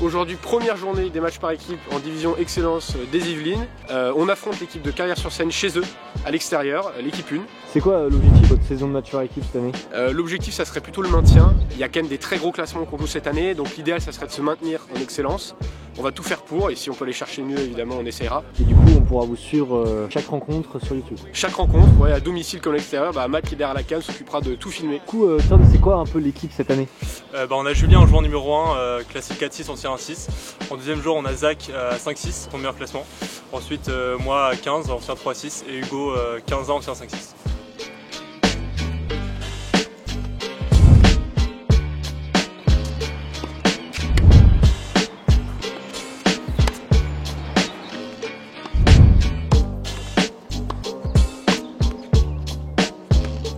aujourd'hui première journée des matchs par équipe en division excellence des Yvelines. On affronte l'équipe de Carrières-sur-Seine chez eux, à l'extérieur, l'équipe 1. C'est quoi l'objectif de votre saison de match par équipe cette année? L'objectif ça serait plutôt le maintien. Il y a quand même des très gros classements qu'on joue cette année, donc l'idéal ça serait de se maintenir en excellence. On va tout faire pour, et si on peut aller chercher mieux évidemment on essaiera. Et du coup on pourra vous suivre chaque rencontre sur YouTube? Chaque rencontre, ouais, à domicile comme à l'extérieur, Matt qui est derrière la cam s'occupera de tout filmer. Du coup Tom, c'est quoi un peu l'équipe cette année? On a Julien en joueur numéro 1, classique 4-6, on tire un 6. En deuxième jour on a Zach à 5-6, ton meilleur classement. Ensuite moi à 15, ancien 3-6, et Hugo 15 ans, ancien 5-6.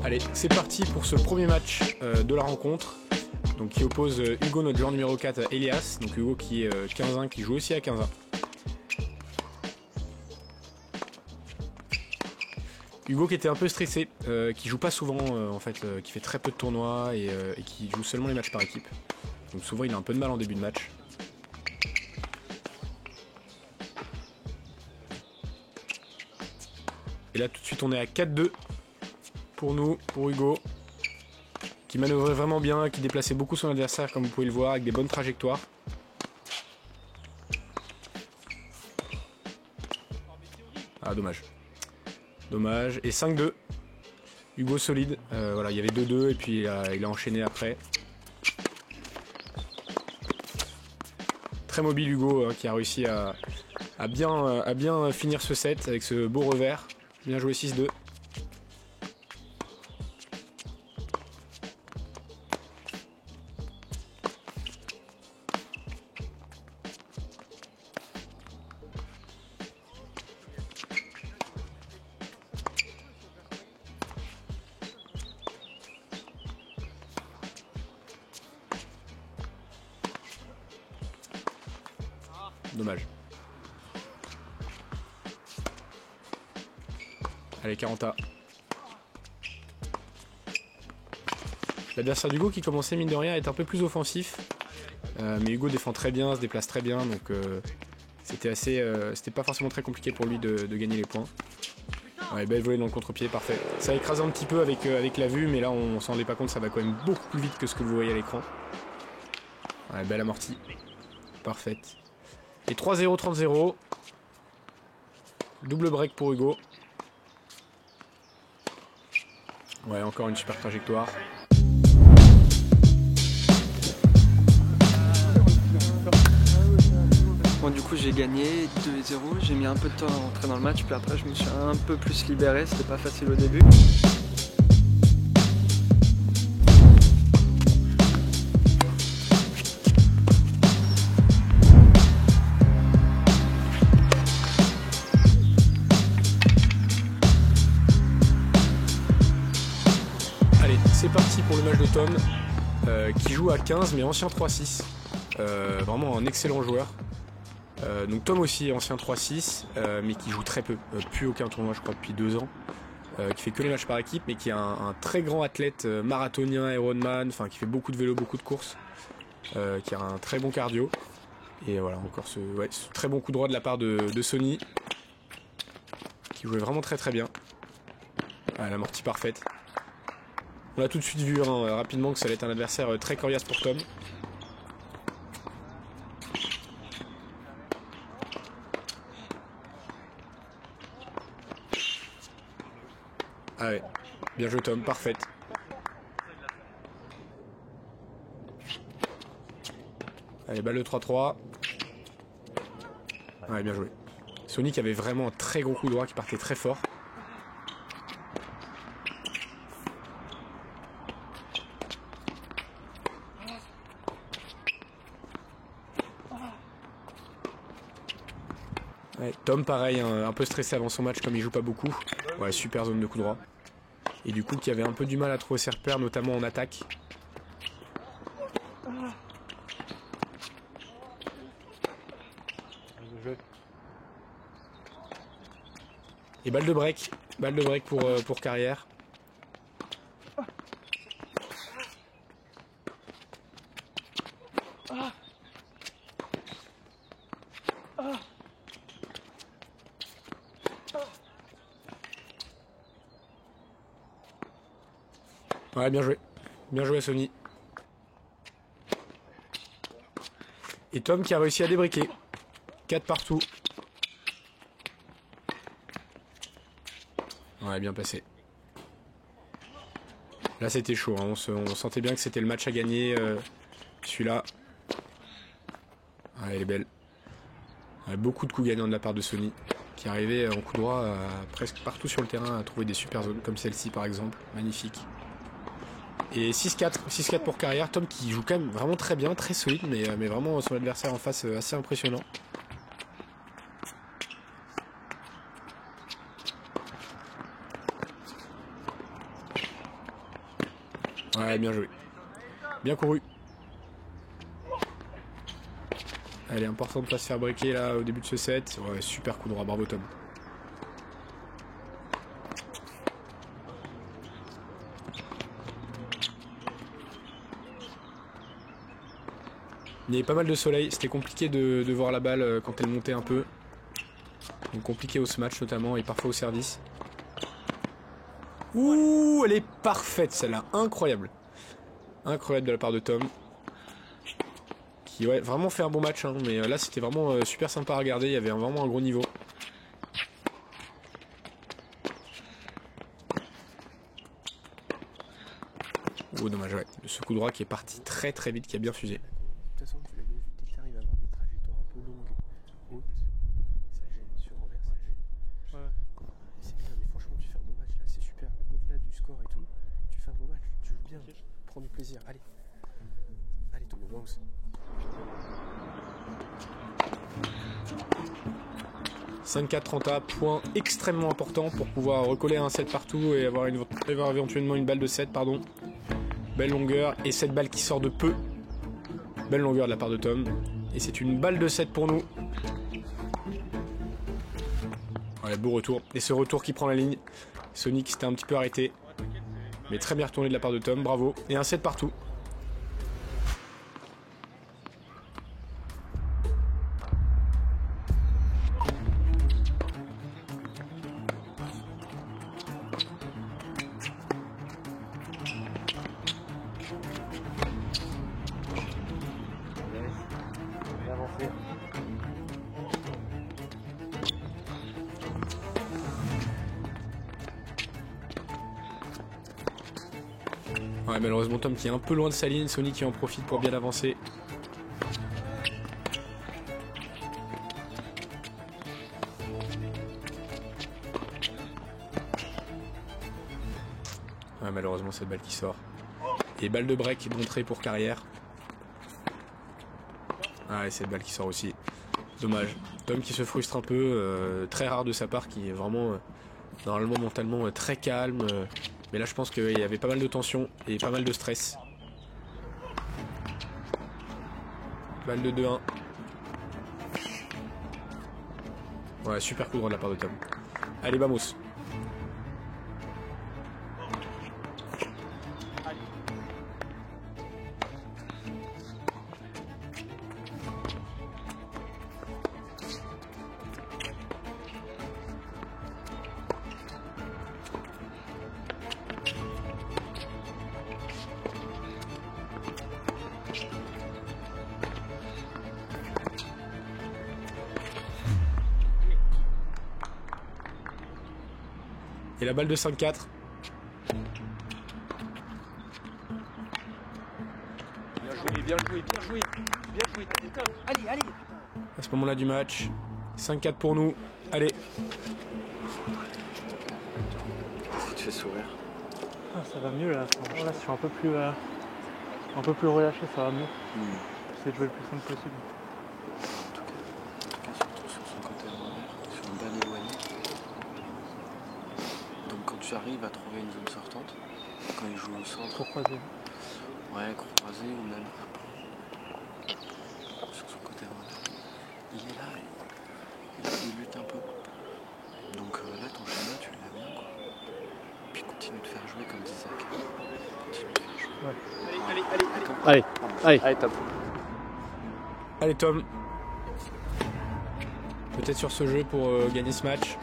Allez, c'est parti pour ce premier match de la rencontre. Donc qui oppose Hugo, notre joueur numéro 4, à Elias. Donc Hugo qui est 15-1, qui joue aussi à 15-1. Hugo qui était un peu stressé, qui joue pas souvent en fait, qui fait très peu de tournois et qui joue seulement les matchs par équipe. Donc souvent il a un peu de mal en début de match. Et là tout de suite on est à 4-2 pour nous, pour Hugo, qui manœuvrait vraiment bien, qui déplaçait beaucoup son adversaire comme vous pouvez le voir, avec des bonnes trajectoires. Ah dommage. Dommage. Et 5-2. Hugo solide. Voilà, il y avait 2-2 et puis il a enchaîné après. Très mobile Hugo qui a réussi à bien finir ce set avec ce beau revers. Bien joué 6-2. Dommage. Allez, 40A. L'adversaire d'Hugo qui commençait mine de rien à être un peu plus offensif. Mais Hugo défend très bien, se déplace très bien, donc c'était pas forcément très compliqué pour lui de gagner les points. Ouais, belle volée dans le contre-pied, parfait. Ça a écrasé un petit peu avec la vue, mais là on s'en rendait pas compte, ça va quand même beaucoup plus vite que ce que vous voyez à l'écran. Ouais, belle amortie. Parfaite. Et 3-0, 30-0. Double break pour Hugo. Ouais, encore une super trajectoire. Bon, du coup j'ai gagné 2-0, j'ai mis un peu de temps à rentrer dans le match, puis après je me suis un peu plus libéré, c'était pas facile au début. Allez, c'est parti pour le match de Tom, qui joue à 15 mais ancien 3-6. Vraiment un excellent joueur. Donc Tom aussi ancien 3-6 mais qui joue très peu, plus aucun tournoi je crois depuis 2 ans, qui fait que les matchs par équipe mais qui est un très grand athlète marathonien, Ironman, enfin qui fait beaucoup de vélo, beaucoup de courses, qui a un très bon cardio. Et voilà encore ce très bon coup droit de la part de Sony, qui jouait vraiment très très bien. Ah, l'amortie parfaite. On a tout de suite vu rapidement que ça allait être un adversaire très coriace pour Tom. Ah ouais, bien joué Tom, parfaite. Allez, balle de 3-3. Ouais, bien joué. Sonic avait vraiment un très gros coup droit qui partait très fort. Ouais, Tom pareil, un peu stressé avant son match comme il joue pas beaucoup. Ouais, super zone de coup droit. Et du coup qui avait un peu du mal à trouver ses repères, notamment en attaque. Et balle de break pour Carrière. Ouais, bien joué. Bien joué à Sony. Et Tom qui a réussi à débriquer. 4 partout. Ouais, bien passé. Là, c'était chaud. Hein. On sentait bien que c'était le match à gagner. Celui-là. Ouais, elle est belle. Ouais, beaucoup de coups gagnants de la part de Sony. Qui arrivait en coup droit presque partout sur le terrain à trouver des super zones. Comme celle-ci, par exemple. Magnifique. Et 6-4. 6-4 pour carrière. Tom qui joue quand même vraiment très bien. Très solide. Mais vraiment son adversaire en face assez impressionnant. Ouais, bien joué. Bien couru. Elle est importante de pas se faire briquer là au début de ce set. Ouais, super coup droit, bravo Tom. Il y avait pas mal de soleil, c'était compliqué de voir la balle quand elle montait un peu. Donc compliqué au smash notamment et parfois au service. Ouh, elle est parfaite celle-là, incroyable. Incroyable de la part de Tom. Qui ouais, vraiment fait un bon match, hein, mais là c'était vraiment super sympa à regarder, il y avait vraiment un gros niveau. Oh dommage, ouais. Ce coup droit qui est parti très très vite, qui a bien fusé. De toute façon, tu l'as bien vu, dès que tu arrives à avoir des trajectoires un peu longues, hautes, ça gêne, sur envers, ça gêne. Ouais. C'est bien, mais franchement, tu fais un bon match là, c'est super. Au-delà du score et tout, tu fais un bon match, tu joues bien, prends du plaisir. Allez, allez, Tom, bounce. 5-4-30A, point extrêmement important pour pouvoir recoller un set partout et avoir éventuellement une balle de 7, pardon. Belle longueur et cette balle qui sort de peu. Belle longueur de la part de Tom. Et c'est une balle de 7 pour nous. Ouais, beau retour. Et ce retour qui prend la ligne. Sony qui s'était un petit peu arrêté. Mais très bien retourné de la part de Tom, bravo. Et un 7 partout. Ouais, malheureusement Tom qui est un peu loin de sa ligne, Sony qui en profite pour bien avancer. Ouais, malheureusement cette balle qui sort. Et balle de break d'entrée pour carrière. Ah et cette balle qui sort aussi. Dommage. Tom qui se frustre un peu, très rare de sa part, qui est vraiment normalement mentalement très calme. Mais là je pense qu'il y avait pas mal de tension et pas mal de stress. Balle de 2-1. Ouais, super coup droit de la part de Tom. Allez, vamos. Et la balle de 5-4. Bien joué, bien joué, bien joué. Bien joué, Tom. Allez, allez. À ce moment-là du match. 5-4 pour nous. Allez. Ça te fait sourire. Ah, ça va mieux là. Franchement, là, je suis un peu plus relâché, ça va mieux. J'essaie de jouer le plus simple possible. En tout cas, surtout sur son côté revers, sur une balle éloignée. Donc quand tu arrives à trouver une zone sortante, quand il joue au centre, Trop croisé. ouais, court croisé ou même sur son côté revers, il est là, il lutte un peu. Donc là, ton schéma, tu l'as bien, quoi. Puis continue de faire jouer comme dit Zach. Continue de faire jouer. Ouais. Allez, Top. Allez Tom. Peut-être sur ce jeu pour gagner ce match.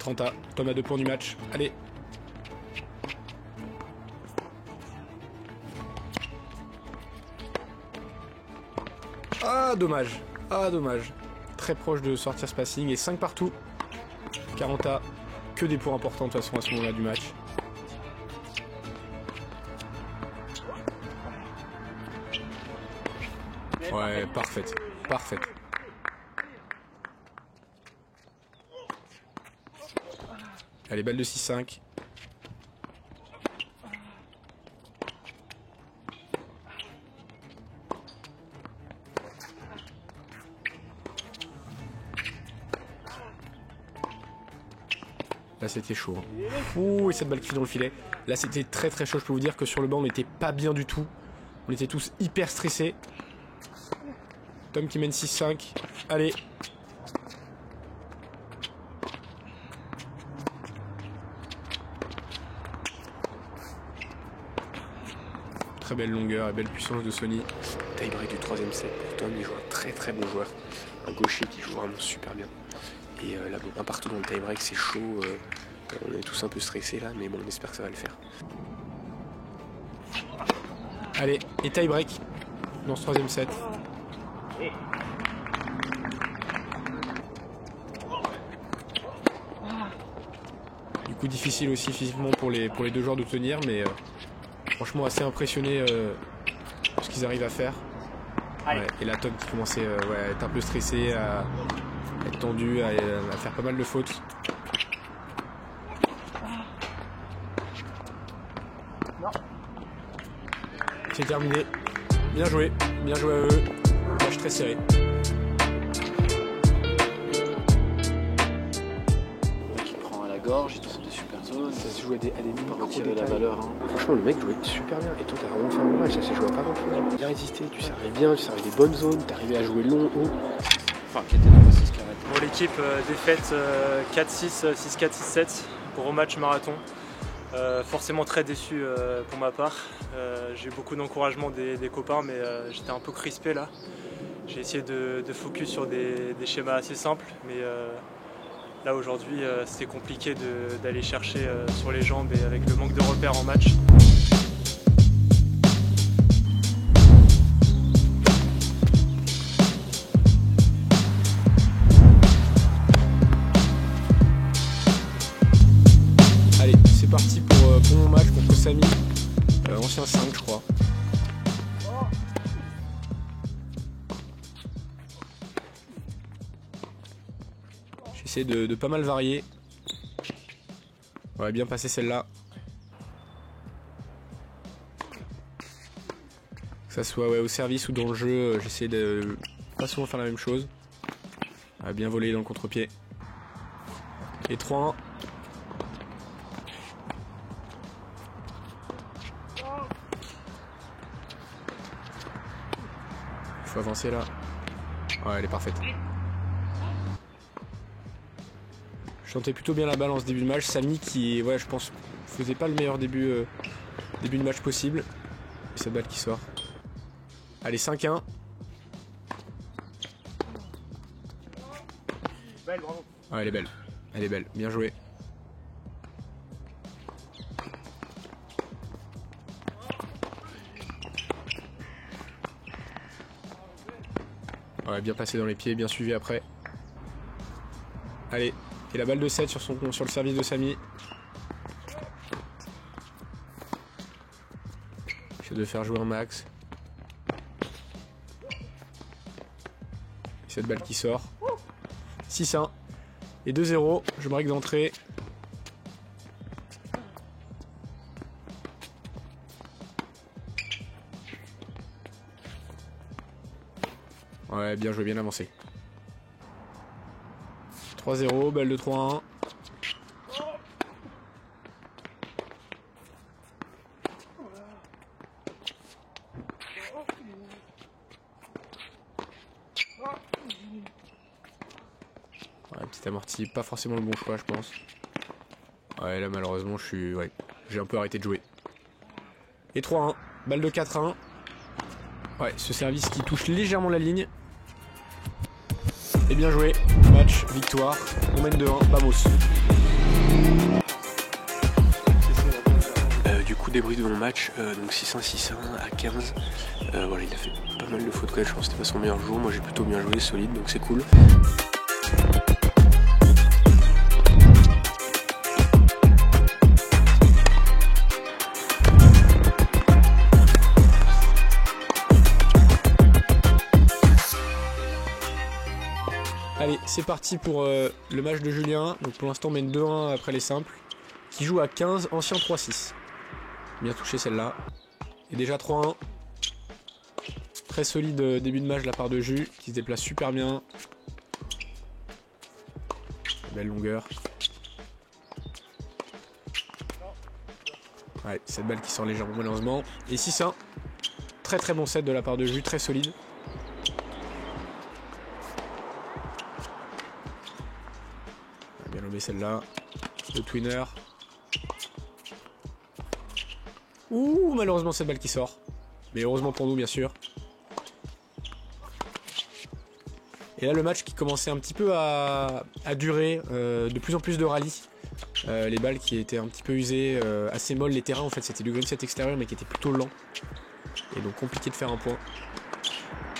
30A. Tom a 2 points du match. Allez. Ah, dommage. Ah, dommage. Très proche de sortir ce passing. Et 5 partout. 40A. Que des points importants de toute façon à ce moment-là du match. Ouais, parfaite. Parfaite. Allez, balle de 6-5. Là c'était chaud. Ouh, et cette balle qui fait dans le filet. Là c'était très très chaud. Je peux vous dire que sur le banc on n'était pas bien du tout. On était tous hyper stressés. Tom qui mène 6-5. Allez. Très belle longueur et belle puissance de Sony. Tie-break du 3ème set pour Tom. Il joue un très très bon joueur. Un gaucher qui joue vraiment super bien. Et là, bon, un partout dans le tie-break, c'est chaud. On est tous un peu stressés là, mais bon, on espère que ça va le faire. Allez, et tie-break dans ce 3ème set. Du coup, difficile aussi physiquement pour les 2 joueurs de tenir, mais franchement assez impressionné de ce qu'ils arrivent à faire. Ouais, et là, Tom qui commençait à être un peu stressé, à être tendu, à faire pas mal de fautes. C'est terminé. Bien joué à eux. Match très serré. Qui prend à la gorge, il trouve des super zones. Ça se joue à des micro Tirer la valeur. Hein. Franchement, le mec jouait super bien. Et toi, t'as vraiment fait un bon match. Ça s'est joué à pas grand-chose. Bien résisté, tu servais bien, tu servais des bonnes zones, t'arrivais à jouer long, haut. Enfin, qui était dans 6 carrés. Pour l'équipe, défaite 4-6, 6-4, 6-7 pour rematch marathon. Forcément très déçu pour ma part. J'ai eu beaucoup d'encouragement des copains, mais j'étais un peu crispé là. J'ai essayé de focus sur des schémas assez simples, mais là aujourd'hui c'était compliqué d'aller chercher sur les jambes et avec le manque de repères en match. C'est parti pour mon match contre Samy, ancien 5 je crois. J'essaie de pas mal varier. On va bien passer celle-là. Que ça soit au service ou dans le jeu, j'essaie de pas souvent faire la même chose. On va bien voler dans le contre-pied. Et 3-1. Faut avancer là. Ouais, elle est parfaite. Je sentais plutôt bien la balle en ce début de match. Samy qui, ouais, je pense, faisait pas le meilleur début de match possible. Et cette balle qui sort. Allez, 5-1. Belle, bravo. Ouais, elle est belle. Elle est belle. Bien joué. Ouais, bien passé dans les pieds, bien suivi après. Allez, et la balle de 7 sur le service de Samy. J'essaie de faire jouer un max. Et cette balle qui sort. 6-1. Et 2-0. Je break d'entrée. Ouais, bien joué, bien avancé. 3-0, balle de 3-1. Ouais, petit amorti, pas forcément le bon choix, je pense. Ouais, là malheureusement, j'ai un peu arrêté de jouer. Et 3-1, balle de 4-1. Ouais, ce service qui touche légèrement la ligne. Et bien joué, match, victoire, on mène 2-1, vamos. débrief de mon match, donc 6-1, 6-1 à 15. Voilà, il a fait pas mal de fautes quand même, je pense que c'était pas son meilleur jour. Moi j'ai plutôt bien joué, solide, donc c'est cool. Allez, c'est parti pour le match de Julien. Donc pour l'instant on mène 2-1 après les simples. Qui joue à 15, ancien 3-6. Bien touché celle-là. Et déjà 3-1. Très solide début de match de la part de Jus, qui se déplace super bien. Belle longueur. Ouais, cette balle qui sort légèrement malheureusement. Et 6-1. Très très bon set de la part de Jus, très solide. Bien lobé celle-là. Le twinner. Ouh, malheureusement cette balle qui sort. Mais heureusement pour nous bien sûr. Et là le match qui commençait un petit peu à durer, de plus en plus de rallyes. Les balles qui étaient un petit peu usées, assez molles, les terrains en fait c'était du green set extérieur mais qui était plutôt lent. Et donc compliqué de faire un point.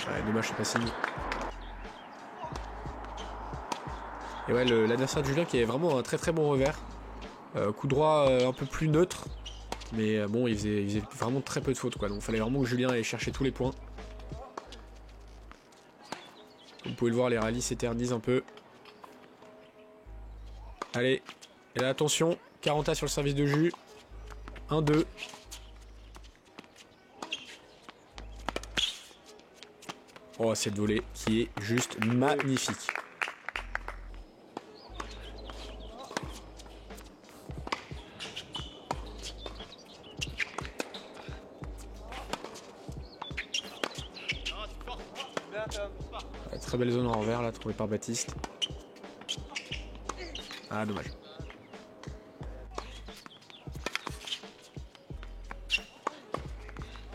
Ouais, dommage c'est pas signe. Et ouais, l'adversaire de Julien qui avait vraiment un très très bon revers. Coup droit un peu plus neutre. Mais bon, il faisait vraiment très peu de fautes quoi. Donc il fallait vraiment que Julien aille chercher tous les points. Comme vous pouvez le voir, les rallyes s'éternisent un peu. Allez. Et là attention, 40A sur le service de Jus. 1-2. Oh, cette volée qui est juste magnifique. Ouais, très belle zone en envers là, trouvée par Baptiste. Ah, dommage.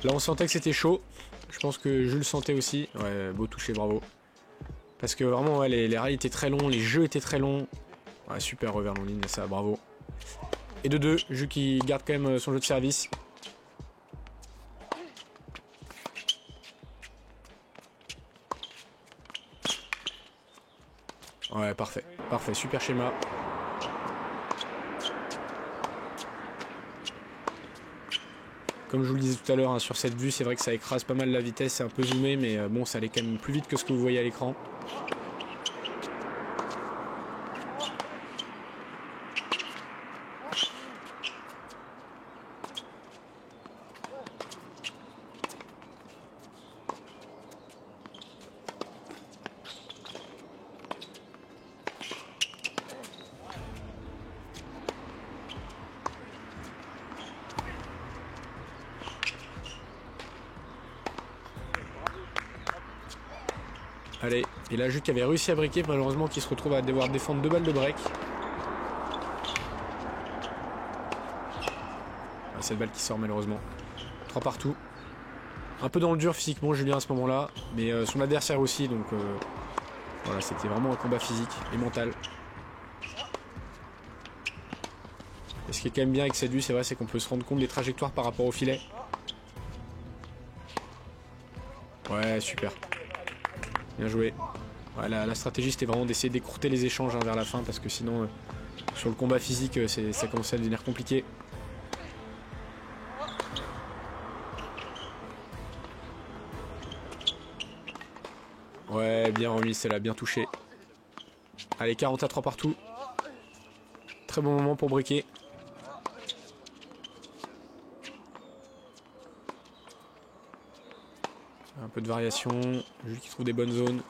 Là, on sentait que c'était chaud. Je pense que Jules le sentait aussi. Ouais, beau toucher, bravo. Parce que vraiment, ouais, les rails étaient très longs, les jeux étaient très longs. Ouais, super revers long ligne, ça, bravo. Et de 2, Jules qui garde quand même son jeu de service. Ouais, parfait, parfait, super schéma. Comme je vous le disais tout à l'heure, hein, sur cette vue, c'est vrai que ça écrase pas mal la vitesse, c'est un peu zoomé, mais bon, ça allait quand même plus vite que ce que vous voyez à l'écran. Allez, et là Jules qui avait réussi à briquer, malheureusement qui se retrouve à devoir défendre 2 balles de break. Ah, cette balle qui sort malheureusement. 3 partout. Un peu dans le dur physiquement Julien à ce moment-là, mais son adversaire aussi, donc voilà, c'était vraiment un combat physique et mental. Et ce qui est quand même bien avec cette vue, c'est vrai, c'est qu'on peut se rendre compte des trajectoires par rapport au filet. Ouais, super. Bien joué. Ouais, la stratégie c'était vraiment d'essayer d'écourter les échanges vers la fin parce que sinon sur le combat physique ça commençait à devenir compliqué. Ouais, bien remis, celle-là, bien touché. Allez, 40 à 3 partout. Très bon moment pour briquer. Un peu de variation, Jules qui trouve des bonnes zones.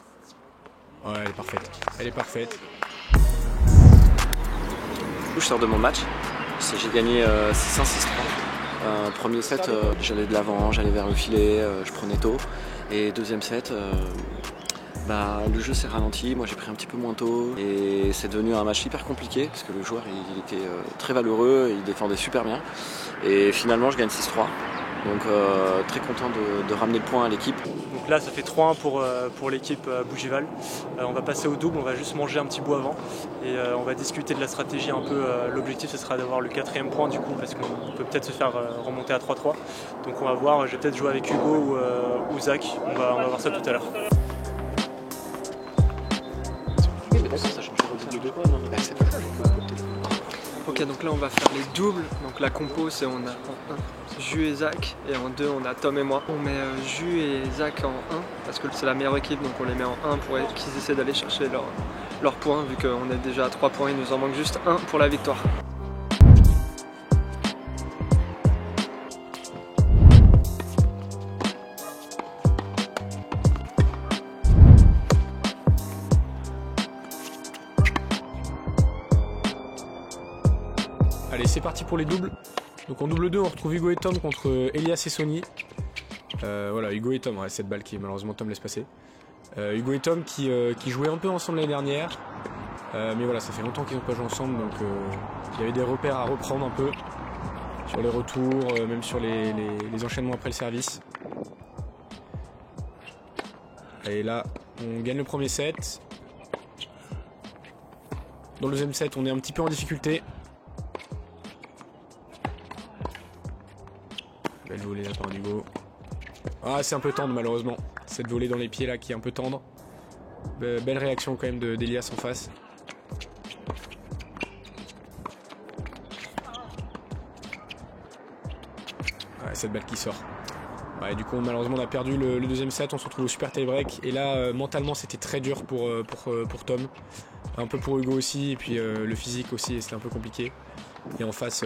Ouais, elle est parfaite. Elle est parfaite. Je sors de mon match. J'ai gagné 6-1, 6-3. Premier set, j'allais de l'avant, j'allais vers le filet, je prenais tôt. Et deuxième set, le jeu s'est ralenti, moi j'ai pris un petit peu moins tôt. Et c'est devenu un match hyper compliqué parce que le joueur il était très valeureux, il défendait super bien. Et finalement je gagne 6-3. Donc très content de ramener le point à l'équipe. Donc là ça fait 3-1 pour l'équipe Bougival. On va passer au double, on va juste manger un petit bout avant et on va discuter de la stratégie un peu. L'objectif ce sera d'avoir le 4e point du coup parce qu'on peut peut-être se faire remonter à 3-3. Donc on va voir, je vais peut-être jouer avec Hugo ou Zach, on va voir ça tout à l'heure. Ok, donc là on va faire les doubles. Donc la compo c'est on a en 1 Jus et Zach et en 2 on a Tom et moi. On met Jus et Zach en 1 parce que c'est la meilleure équipe, donc on les met en 1 pour qu'ils essaient d'aller chercher leurs points vu qu'on est déjà à 3 points, il nous en manque juste 1 pour la victoire. Allez, c'est parti pour les doubles. Donc en double 2, on retrouve Hugo et Tom contre Elias et Sony. Voilà, Hugo et Tom, ouais, cette balle qui malheureusement Tom laisse passer. Hugo et Tom qui jouaient un peu ensemble l'année dernière. Mais voilà, ça fait longtemps qu'ils n'ont pas joué ensemble, donc il y avait des repères à reprendre un peu. Sur les retours, même sur les enchaînements après le service. Et là, on gagne le premier set. Dans le deuxième set, on est un petit peu en difficulté. Belle volée là par Hugo. Ah, c'est un peu tendre malheureusement. Cette volée dans les pieds là qui est un peu tendre. Belle réaction quand même d'Elias en face. Ouais, cette balle qui sort. Ouais, du coup malheureusement on a perdu le deuxième set, on se retrouve au super tie break. Et là mentalement c'était très dur pour Tom. Un peu pour Hugo aussi, et puis le physique aussi, c'était un peu compliqué. Et en face,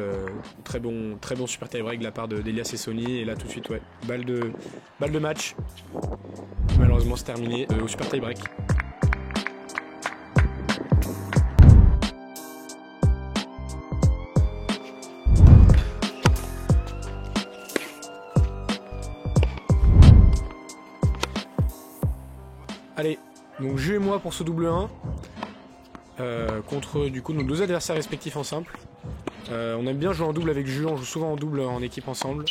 très bon super tie break de la part d'Elias et Sony. Et là tout de suite, ouais, balle de match. Malheureusement c'est terminé au super tie break. Allez, donc Jus et moi pour ce double 1. Contre du coup nos deux adversaires respectifs en simple. On aime bien jouer en double avec Jus, on joue souvent en double en équipe ensemble.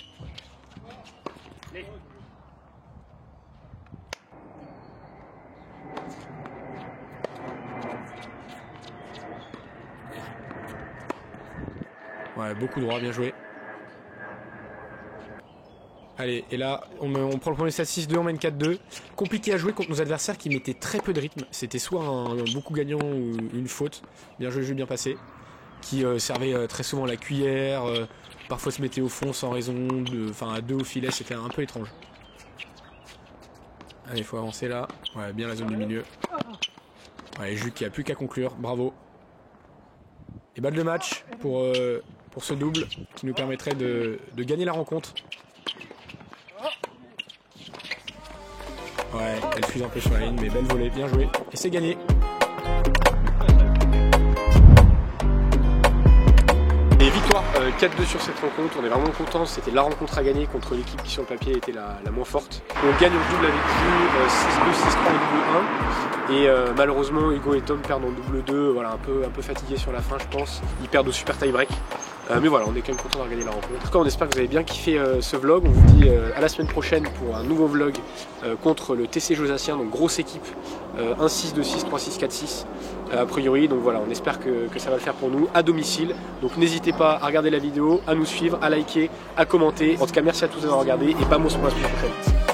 Ouais, beaucoup droit, bien joué. Allez, et là, on prend le premier set 6-2, on mène 4-2. Compliqué à jouer contre nos adversaires qui mettaient très peu de rythme. C'était soit un beaucoup gagnant ou une faute. Bien joué, bien passé. Qui servait très souvent la cuillère. Parfois se mettait au fond sans raison. Enfin, à 2 au filet, c'était un peu étrange. Allez, il faut avancer là. Ouais, bien la zone du milieu. Ouais, Jus qui a plus qu'à conclure. Bravo. Et balle de match pour ce double qui nous permettrait de gagner la rencontre. Ouais, elle fuse un peu sur la ligne, mais belle volée, bien joué. Et c'est gagné. Et victoire 4-2 sur cette rencontre, on est vraiment contents, c'était la rencontre à gagner contre l'équipe qui sur le papier était la moins forte. On gagne au double avec Jus 6-2, 6-3 en double 1. Et malheureusement Hugo et Tom perdent en double 2, voilà, un peu fatigués sur la fin je pense. Ils perdent au super tie break. Mais voilà, on est quand même content de regarder la rencontre. En tout cas, on espère que vous avez bien kiffé ce vlog. On vous dit à la semaine prochaine pour un nouveau vlog contre le TC Josacien, donc grosse équipe, 1-6, 2-6, 3-6, 4-6 a priori. Donc voilà, on espère que ça va le faire pour nous à domicile. Donc n'hésitez pas à regarder la vidéo, à nous suivre, à liker, à commenter. En tout cas, merci à tous d'avoir regardé et vamos pour la semaine prochaine.